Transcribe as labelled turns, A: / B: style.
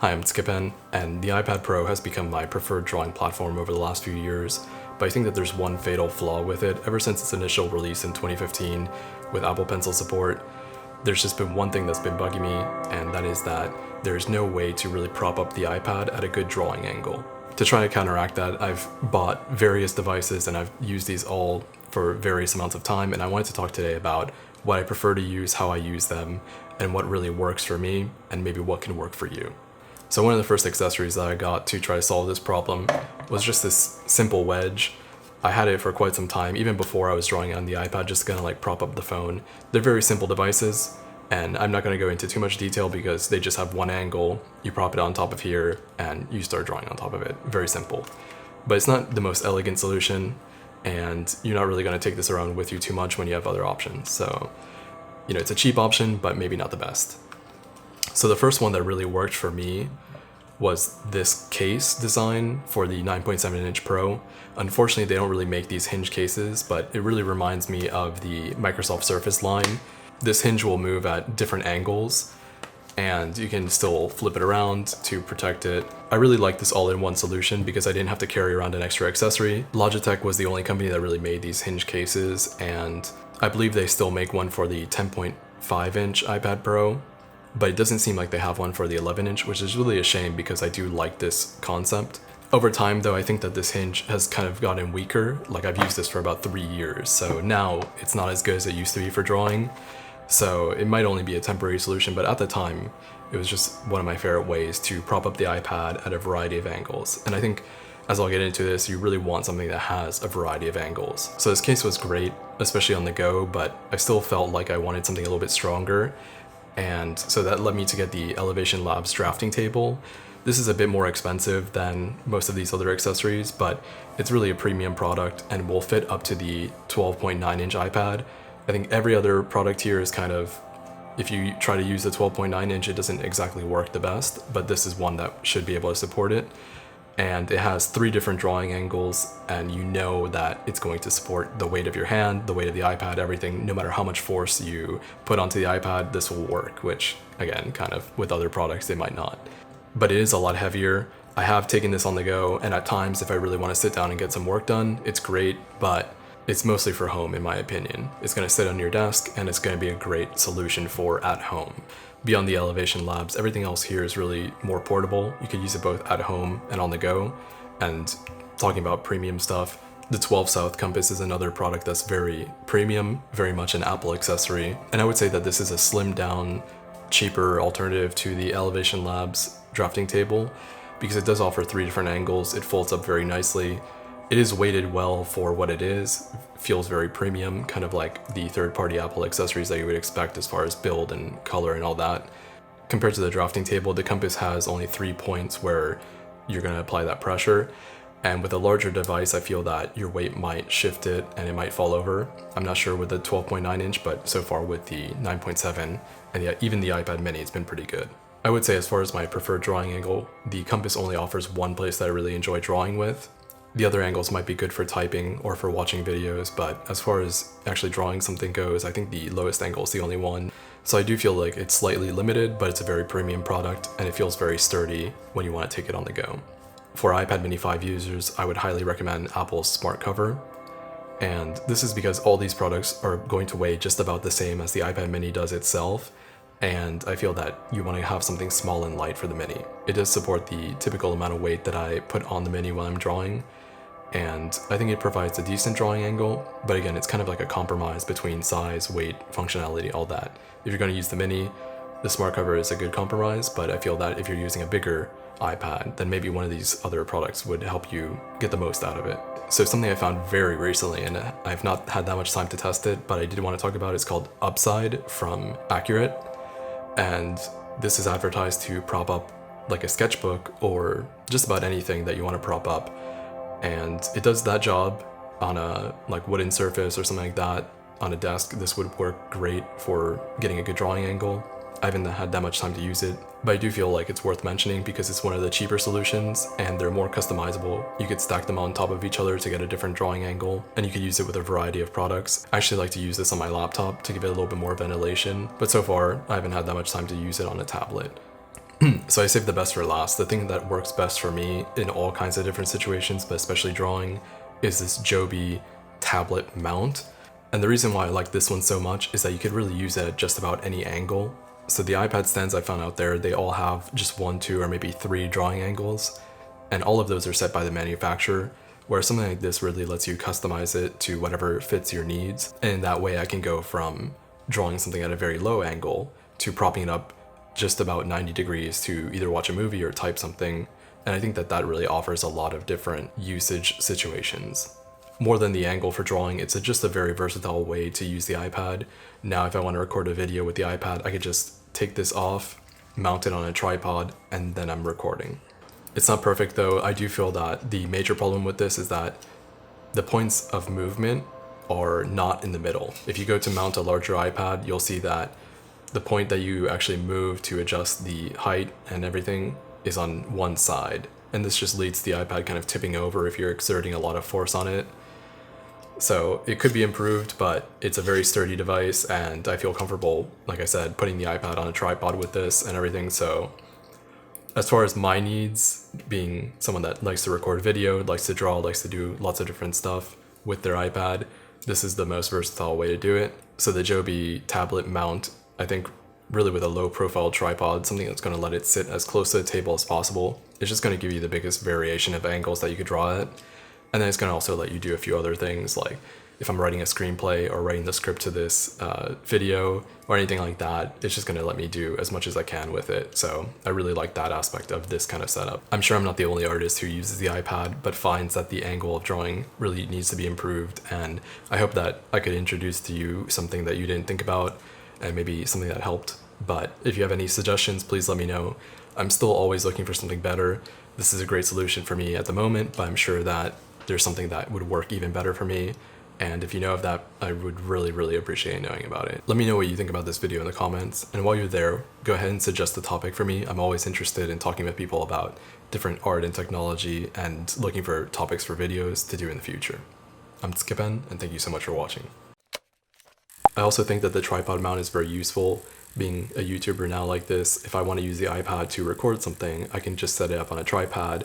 A: Hi, I'm Skippen, and the iPad Pro has become my preferred drawing platform over the last few years, but I think that there's one fatal flaw with it. Ever since its initial release in 2015 with Apple Pencil support, there's just been one thing that's been bugging me, and that is that there's no way to really prop up the iPad at a good drawing angle. To try to counteract that, I've bought various devices and I've used these all for various amounts of time, and I wanted to talk today about what I prefer to use, how I use them, and what really works for me, and maybe what can work for you. So one of the first accessories that I got to try to solve this problem was just this simple wedge. I had it for quite some time, even before I was drawing on the iPad, just gonna like prop up the phone. They're very simple devices, and I'm not gonna go into too much detail because they just have one angle. You prop it on top of here, and you start drawing on top of it. Very simple. But it's not the most elegant solution, and you're not really gonna take this around with you too much when you have other options. So, it's a cheap option, but maybe not the best. So the first one that really worked for me was this case design for the 9.7-inch Pro. Unfortunately, they don't really make these hinge cases, but it really reminds me of the Microsoft Surface line. This hinge will move at different angles, and you can still flip it around to protect it. I really like this all-in-one solution because I didn't have to carry around an extra accessory. Logitech was the only company that really made these hinge cases, and I believe they still make one for the 10.5-inch iPad Pro. But it doesn't seem like they have one for the 11-inch, which is really a shame because I do like this concept. Over time, though, I think that this hinge has kind of gotten weaker. Like, I've used this for about 3 years, so now it's not as good as it used to be for drawing. So it might only be a temporary solution, but at the time, it was just one of my favorite ways to prop up the iPad at a variety of angles. And I think, as I'll get into this, you really want something that has a variety of angles. So this case was great, especially on the go, but I still felt like I wanted something a little bit stronger. And so that led me to get the Elevation Labs drafting table. This is a bit more expensive than most of these other accessories, but it's really a premium product and will fit up to the 12.9-inch iPad. I think every other product here is kind of, if you try to use the 12.9-inch, it doesn't exactly work the best, but this is one that should be able to support it. And it has 3 different drawing angles, and you know that it's going to support the weight of your hand, the weight of the iPad, everything. No matter how much force you put onto the iPad, this will work, which, again, kind of with other products, they might not. But it is a lot heavier. I have taken this on the go, and at times, if I really want to sit down and get some work done, it's great, but it's mostly for home, in my opinion. It's going to sit on your desk, and it's going to be a great solution for at home. Beyond the Elevation Labs, everything else here is really more portable. You could use it both at home and on the go. And talking about premium stuff, the 12 South compass is another product that's very premium, very much an Apple accessory. And I would say that this is a slimmed down, cheaper alternative to the Elevation Labs drafting table because it does offer 3 different angles. It folds up very nicely. It is weighted well for what it is, feels very premium, kind of like the third-party Apple accessories that you would expect as far as build and color and all that. Compared to the drafting table, the compass has only 3 points where you're going to apply that pressure, and with a larger device, I feel that your weight might shift it and it might fall over. I'm not sure with the 12.9-inch, but so far with the 9.7 and even the iPad mini, it's been pretty good. I would say as far as my preferred drawing angle, the compass only offers one place that I really enjoy drawing with. The other angles might be good for typing or for watching videos, but as far as actually drawing something goes, I think the lowest angle is the only one. So I do feel like it's slightly limited, but it's a very premium product and it feels very sturdy when you want to take it on the go. For iPad mini 5 users, I would highly recommend Apple's Smart Cover. And this is because all these products are going to weigh just about the same as the iPad mini does itself. And I feel that you want to have something small and light for the mini. It does support the typical amount of weight that I put on the mini when I'm drawing. And I think it provides a decent drawing angle, but again, it's kind of like a compromise between size, weight, functionality, all that. If you're going to use the mini, the Smart Cover is a good compromise, but I feel that if you're using a bigger iPad, then maybe one of these other products would help you get the most out of it. So something I found very recently, and I've not had that much time to test it, but I did want to talk about it, is called Upside from Acurit. And this is advertised to prop up like a sketchbook or just about anything that you want to prop up. And it does that job on a wooden surface or something like that. On a desk, this would work great for getting a good drawing angle. I haven't had that much time to use it, but I do feel like it's worth mentioning because it's one of the cheaper solutions and they're more customizable. You could stack them on top of each other to get a different drawing angle, and you could use it with a variety of products. I actually like to use this on my laptop to give it a little bit more ventilation, but so far I haven't had that much time to use it on a tablet. So I saved the best for last. The thing that works best for me in all kinds of different situations, but especially drawing, is this JOBY tablet mount. And the reason why I like this one so much is that you could really use it at just about any angle. So the iPad stands I found out there, they all have just 1, 2, or maybe 3 drawing angles, and all of those are set by the manufacturer, where something like this really lets you customize it to whatever fits your needs. And that way I can go from drawing something at a very low angle to propping it up just about 90 degrees to either watch a movie or type something. And I think that that really offers a lot of different usage situations. More than the angle for drawing, it's just a very versatile way to use the iPad. Now, if I want to record a video with the iPad, I could just take this off, mount it on a tripod, and then I'm recording. It's not perfect though. I do feel that the major problem with this is that the points of movement are not in the middle. If you go to mount a larger iPad, you'll see that the point that you actually move to adjust the height and everything is on one side. And this just leads to the iPad kind of tipping over if you're exerting a lot of force on it. So it could be improved, but it's a very sturdy device and I feel comfortable, like I said, putting the iPad on a tripod with this and everything. So as far as my needs, being someone that likes to record video, likes to draw, likes to do lots of different stuff with their iPad, this is the most versatile way to do it. So the JOBY tablet mount, I think really with a low profile tripod, something that's going to let it sit as close to the table as possible, it's just going to give you the biggest variation of angles that you could draw at. And then it's going to also let you do a few other things, like if I'm writing a screenplay or writing the script to this video or anything like that, it's just going to let me do as much as I can with it. So I really like that aspect of this kind of setup. I'm sure I'm not the only artist who uses the iPad, but finds that the angle of drawing really needs to be improved. And I hope that I could introduce to you something that you didn't think about and maybe something that helped. But if you have any suggestions, please let me know. I'm still always looking for something better. This is a great solution for me at the moment, but I'm sure that there's something that would work even better for me. And if you know of that, I would really, really appreciate knowing about it. Let me know what you think about this video in the comments. And while you're there, go ahead and suggest a topic for me. I'm always interested in talking with people about different art and technology and looking for topics for videos to do in the future. I'm Skippen, and thank you so much for watching. I also think that the tripod mount is very useful. Being a YouTuber now like this, if I want to use the iPad to record something, I can just set it up on a tripod,